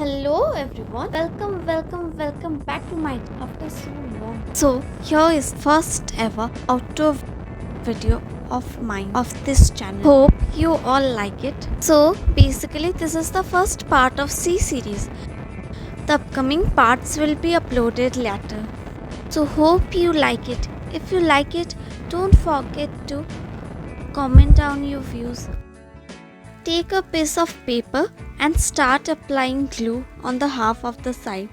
Hello everyone, welcome back to my after so long. So here is first ever outdoor video of mine of this channel. Hope you all like it. So basically this is the first part of C series. The upcoming parts will be uploaded later. So hope you like it. If you like it, don't forget to comment down your views. Take a piece of paper and start applying glue on the half of the side.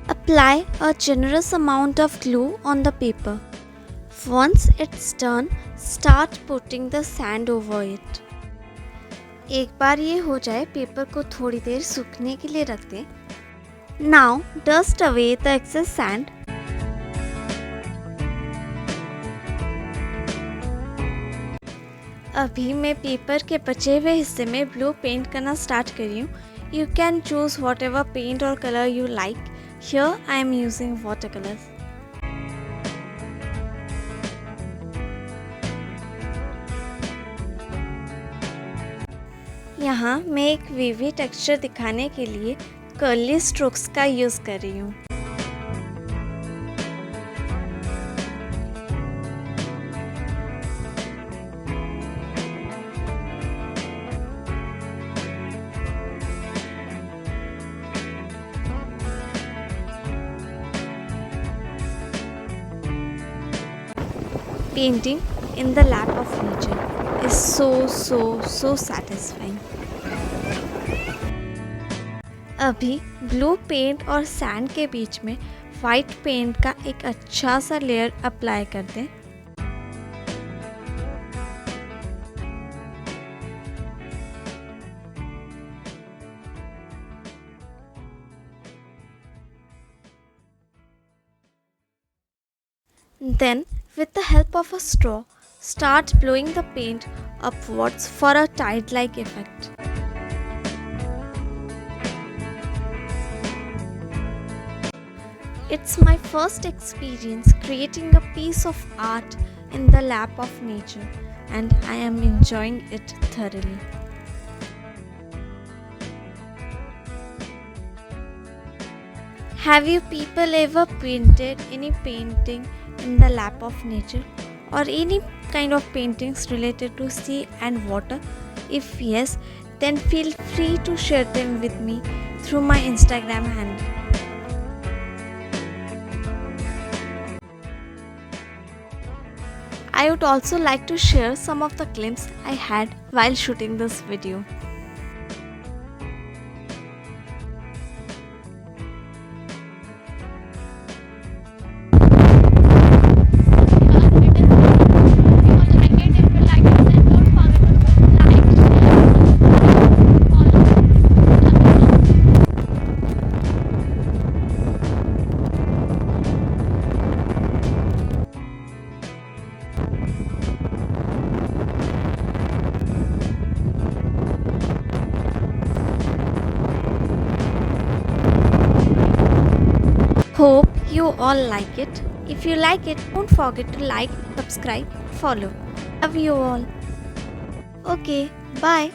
Apply a generous amount of glue on the paper. Once it's done, start putting the sand over it. एक बार ये हो जाए paper को थोड़ी देर सूखने के लिए रख दें. Now dust away the excess sand. अभी मैं पेपर के बचे हुए हिस्से में ब्लू पेंट करना स्टार्ट कर रही हूँ. You can choose whatever paint or color you like. Here I am using watercolors. यहाँ मैं एक वेवी टेक्सचर दिखाने के लिए कर्ली स्ट्रोक्स का यूज़ कर रही हूँ. Painting in the lap of nature is so satisfying. अभी ब्लू पेंट और सैंड के बीच में वाइट पेंट का एक अच्छा सा लेयर अप्लाई कर दें. Then, with the help of a straw, start blowing the paint upwards for a tide-like effect. It's my first experience creating a piece of art in the lap of nature, and I am enjoying it thoroughly. Have you people ever painted any painting in the lap of nature or any kind of paintings related to sea and water? If yes, then feel free to share them with me through my Instagram handle. I would also like to share some of the glimpses I had while shooting this video. Hope you all like it. If you like it, don't forget to like, subscribe, follow. Love you all. Okay, bye.